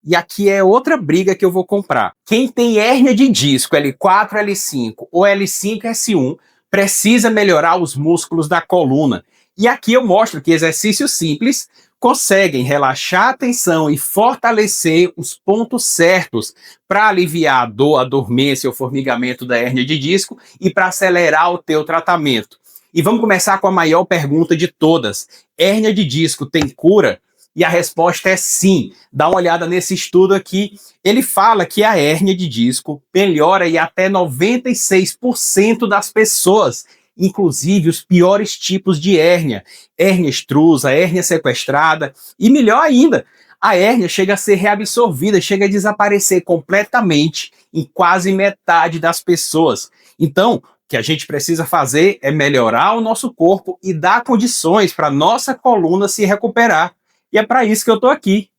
E aqui é outra briga que eu vou comprar. Quem tem hérnia de disco L4, L5 ou L5, S1 precisa melhorar os músculos da coluna. E aqui eu mostro que exercícios simples conseguem relaxar a tensão e fortalecer os pontos certos para aliviar a dor, a dormência, o formigamento da hérnia de disco e para acelerar o teu tratamento. E vamos começar com a maior pergunta de todas. Hérnia de disco tem cura? E a resposta é sim. Dá uma olhada nesse estudo aqui. Ele fala que a hérnia de disco melhora em até 96% das pessoas, inclusive os piores tipos de hérnia, hérnia extrusa, hérnia sequestrada, e melhor ainda, a hérnia chega a ser reabsorvida, chega a desaparecer completamente em quase metade das pessoas. Então, o que a gente precisa fazer é melhorar o nosso corpo e dar condições para a nossa coluna se recuperar. E é para isso que eu estou aqui.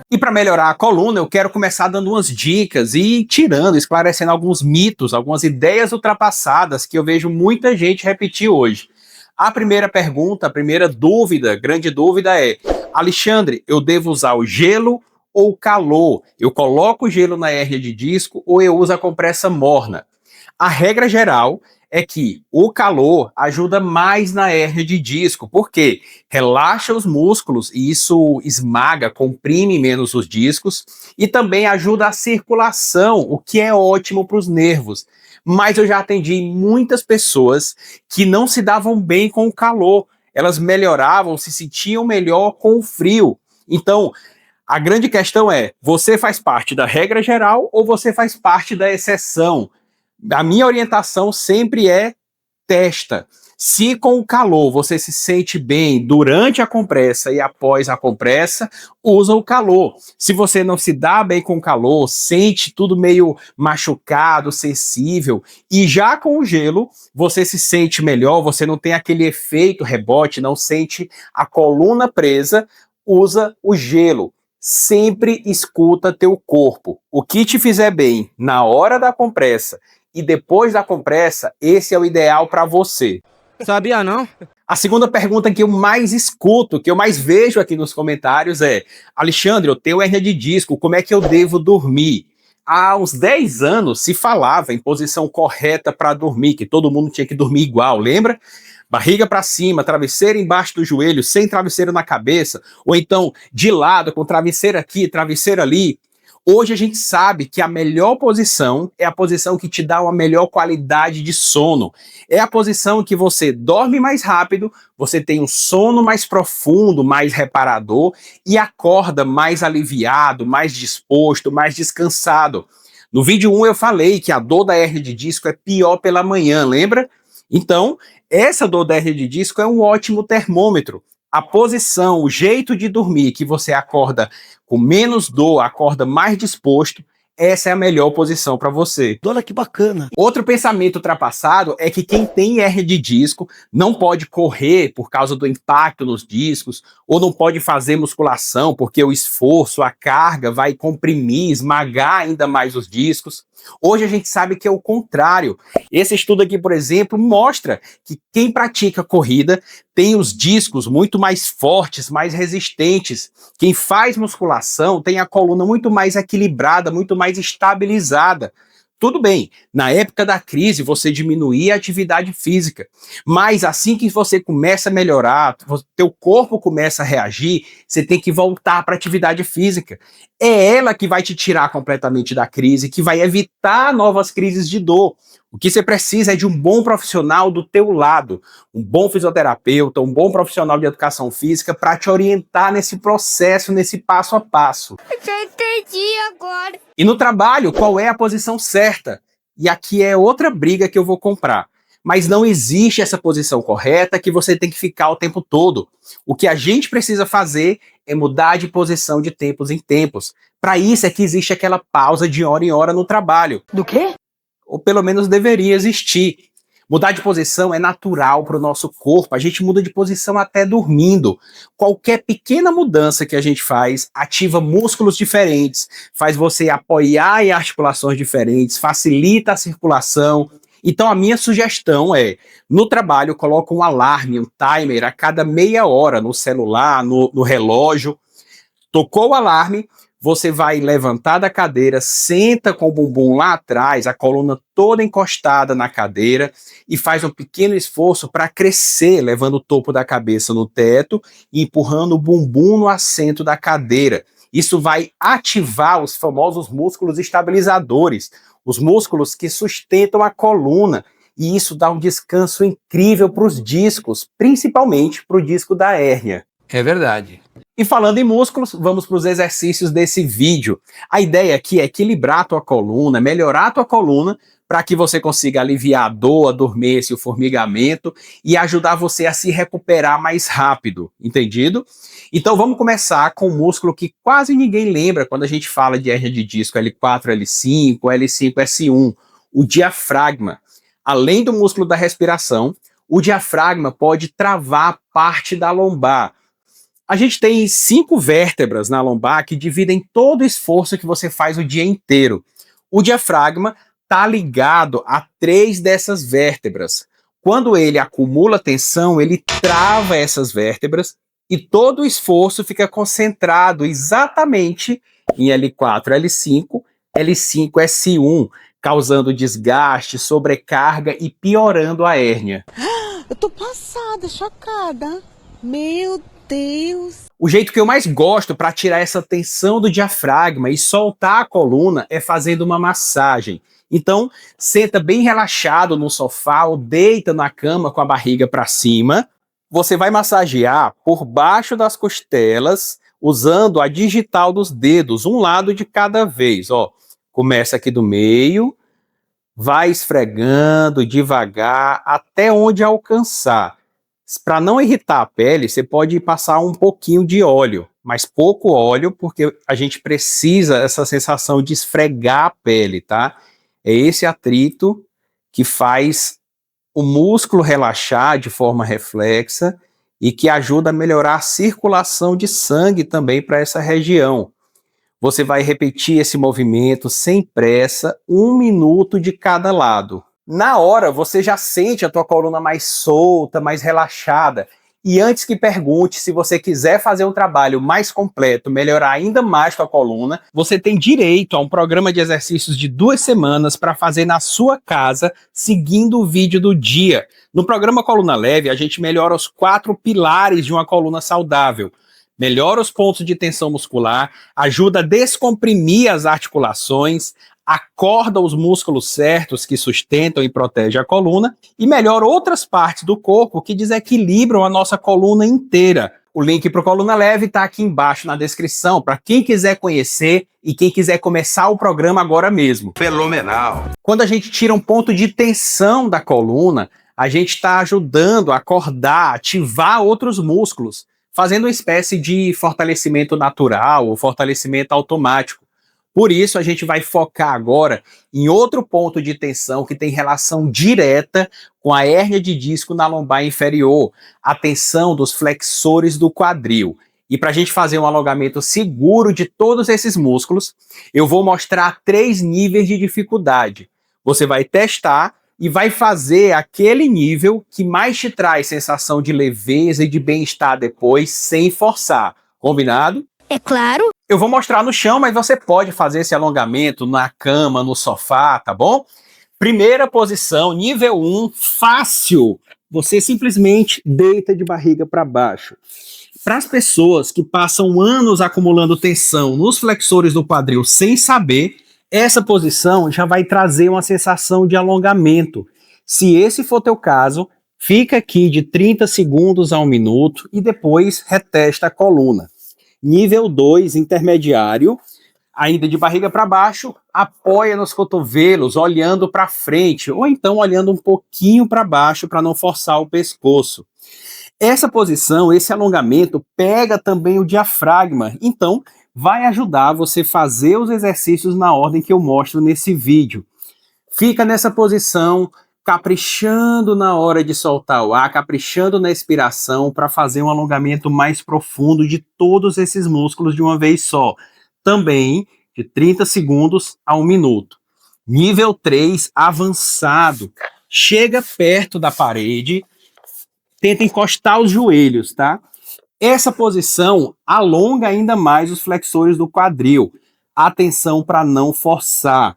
E para melhorar a coluna, eu quero começar dando umas dicas e esclarecendo alguns mitos, algumas ideias ultrapassadas que eu vejo muita gente repetir hoje. A primeira pergunta, a primeira dúvida, grande dúvida é: Alexandre, eu devo usar o gelo ou o calor? Eu coloco o gelo na hérnia de disco ou eu uso a compressa morna? A regra geral é que o calor ajuda mais na hérnia de disco, porque relaxa os músculos e isso esmaga, comprime menos os discos e também ajuda a circulação, o que é ótimo para os nervos. Mas eu já atendi muitas pessoas que não se davam bem com o calor, elas melhoravam, se sentiam melhor com o frio. Então, a grande questão é: você faz parte da regra geral ou você faz parte da exceção? A minha orientação sempre é: testa. Se com o calor você se sente bem durante a compressa e após a compressa, usa o calor. Se você não se dá bem com o calor, sente tudo meio machucado, sensível, e já com o gelo você se sente melhor, você não tem aquele efeito rebote, não sente a coluna presa, usa o gelo. Sempre escuta teu corpo. O que te fizer bem na hora da compressa e depois da compressa, esse é o ideal para você. Sabia não? A segunda pergunta que eu mais escuto, que eu mais vejo aqui nos comentários é: Alexandre, eu tenho hérnia de disco, como é que eu devo dormir? Há uns 10 anos se falava em posição correta para dormir, que todo mundo tinha que dormir igual, lembra? Barriga para cima, travesseiro embaixo do joelho, sem travesseiro na cabeça, ou então de lado, com travesseiro aqui, travesseiro ali. Hoje a gente sabe que a melhor posição é a posição que te dá uma melhor qualidade de sono. É a posição que você dorme mais rápido, você tem um sono mais profundo, mais reparador e acorda mais aliviado, mais disposto, mais descansado. No vídeo 1 eu falei que a dor da hérnia de disco é pior pela manhã, lembra? Então, essa dor da hérnia de disco é um ótimo termômetro. A posição, o jeito de dormir, que você acorda com menos dor, acorda mais disposto, essa é a melhor posição para você. Olha que bacana. Outro pensamento ultrapassado é que quem tem hérnia de disco não pode correr por causa do impacto nos discos, ou não pode fazer musculação porque o esforço, a carga vai comprimir, esmagar ainda mais os discos. Hoje a gente sabe que é o contrário. Esse estudo aqui, por exemplo, mostra que quem pratica corrida tem os discos muito mais fortes, mais resistentes. Quem faz musculação tem a coluna muito mais equilibrada, muito mais estabilizada. Tudo bem, na época da crise você diminuía a atividade física, mas assim que você começa a melhorar, teu corpo começa a reagir, você tem que voltar para a atividade física. É ela que vai te tirar completamente da crise, que vai evitar novas crises de dor. O que você precisa é de um bom profissional do teu lado, um bom fisioterapeuta, um bom profissional de educação física para te orientar nesse processo, nesse passo a passo. Eu já entendi agora. E no trabalho, qual é a posição certa? E aqui é outra briga que eu vou comprar. Mas não existe essa posição correta que você tem que ficar o tempo todo. O que a gente precisa fazer é mudar de posição de tempos em tempos. Para isso é que existe aquela pausa de hora em hora no trabalho. Do quê? Ou pelo menos deveria existir. Mudar de posição é natural para o nosso corpo, a gente muda de posição até dormindo. Qualquer pequena mudança que a gente faz ativa músculos diferentes, faz você apoiar em articulações diferentes, facilita a circulação Então a minha sugestão é, no trabalho, coloca um alarme, um timer a cada meia hora no celular, no relógio. Tocou o alarme, você vai levantar da cadeira, senta com o bumbum lá atrás, a coluna toda encostada na cadeira e faz um pequeno esforço para crescer, levando o topo da cabeça no teto e empurrando o bumbum no assento da cadeira. Isso vai ativar os famosos músculos estabilizadores, os músculos que sustentam a coluna, e isso dá um descanso incrível para os discos, principalmente para o disco da hérnia. É verdade. E falando em músculos, vamos para os exercícios desse vídeo. A ideia aqui é equilibrar a tua coluna, melhorar a tua coluna, para que você consiga aliviar a dor, a dormência, o formigamento e ajudar você a se recuperar mais rápido, entendido? Então vamos começar com um músculo que quase ninguém lembra quando a gente fala de hérnia de disco L4, L5, L5, S1, o diafragma. Além do músculo da respiração, o diafragma pode travar parte da lombar. A gente tem 5 vértebras na lombar que dividem todo o esforço que você faz o dia inteiro. O diafragma está ligado a 3 dessas vértebras. Quando ele acumula tensão, ele trava essas vértebras e todo o esforço fica concentrado exatamente em L4, L5, L5, S1, causando desgaste, sobrecarga e piorando a hérnia. Eu tô passada, chocada. Meu Deus. O jeito que eu mais gosto para tirar essa tensão do diafragma e soltar a coluna é fazendo uma massagem. Então, senta bem relaxado no sofá ou deita na cama com a barriga para cima. Você vai massagear por baixo das costelas, usando a digital dos dedos, um lado de cada vez. Ó, começa aqui do meio, vai esfregando devagar até onde alcançar. Para não irritar a pele, você pode passar um pouquinho de óleo, mas pouco óleo, porque a gente precisa dessa sensação de esfregar a pele, tá? É esse atrito que faz o músculo relaxar de forma reflexa e que ajuda a melhorar a circulação de sangue também para essa região. Você vai repetir esse movimento sem pressa, 1 minuto de cada lado. Na hora, você já sente a tua coluna mais solta, mais relaxada. E antes que pergunte, se você quiser fazer um trabalho mais completo, melhorar ainda mais tua coluna, você tem direito a um programa de exercícios de 2 semanas para fazer na sua casa, seguindo o vídeo do dia. No programa Coluna Leve, a gente melhora os 4 pilares de uma coluna saudável. Melhora os pontos de tensão muscular, ajuda a descomprimir as articulações, acorda os músculos certos que sustentam e protegem a coluna e melhora outras partes do corpo que desequilibram a nossa coluna inteira. O link para o Coluna Leve está aqui embaixo na descrição para quem quiser conhecer e quem quiser começar o programa agora mesmo. Fenomenal. Quando a gente tira um ponto de tensão da coluna, a gente está ajudando a acordar, ativar outros músculos, fazendo uma espécie de fortalecimento natural ou fortalecimento automático. Por isso, a gente vai focar agora em outro ponto de tensão que tem relação direta com a hérnia de disco na lombar inferior, a tensão dos flexores do quadril. E para a gente fazer um alongamento seguro de todos esses músculos, eu vou mostrar 3 níveis de dificuldade. Você vai testar e vai fazer aquele nível que mais te traz sensação de leveza e de bem-estar depois, sem forçar. Combinado? É claro. Eu vou mostrar no chão, mas você pode fazer esse alongamento na cama, no sofá, tá bom? Primeira posição, nível 1, fácil. Você simplesmente deita de barriga para baixo. Para as pessoas que passam anos acumulando tensão nos flexores do quadril sem saber, essa posição já vai trazer uma sensação de alongamento. Se esse for teu caso, fica aqui de 30 segundos a 1 minuto e depois retesta a coluna. Nível 2, intermediário, ainda de barriga para baixo, apoia nos cotovelos, olhando para frente, ou então olhando um pouquinho para baixo para não forçar o pescoço. Essa posição, esse alongamento, pega também o diafragma, então vai ajudar você a fazer os exercícios na ordem que eu mostro nesse vídeo. Fica nessa posição, caprichando na hora de soltar o ar, caprichando na expiração para fazer um alongamento mais profundo de todos esses músculos de uma vez só. Também de 30 segundos a 1 minuto. Nível 3, avançado. chega perto da parede, tenta encostar os joelhos, tá? Essa posição alonga ainda mais os flexores do quadril. Atenção para não forçar.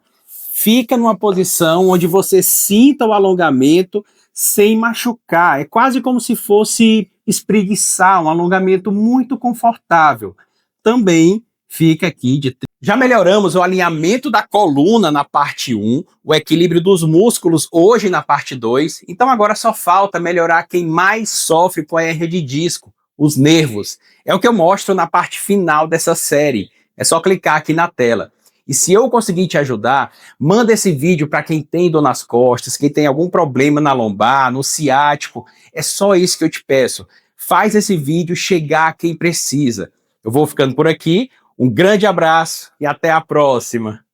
Fica numa posição onde você sinta o alongamento sem machucar. É quase como se fosse espreguiçar, um alongamento muito confortável. Também fica aqui de... Já melhoramos o alinhamento da coluna na parte 1, o equilíbrio dos músculos hoje na parte 2, então agora só falta melhorar quem mais sofre com a hernia de disco, os nervos. É o que eu mostro na parte final dessa série. É só clicar aqui na tela. E se eu conseguir te ajudar, manda esse vídeo para quem tem dor nas costas, quem tem algum problema na lombar, no ciático. É só isso que eu te peço. Faz esse vídeo chegar a quem precisa. Eu vou ficando por aqui. Um grande abraço e até a próxima.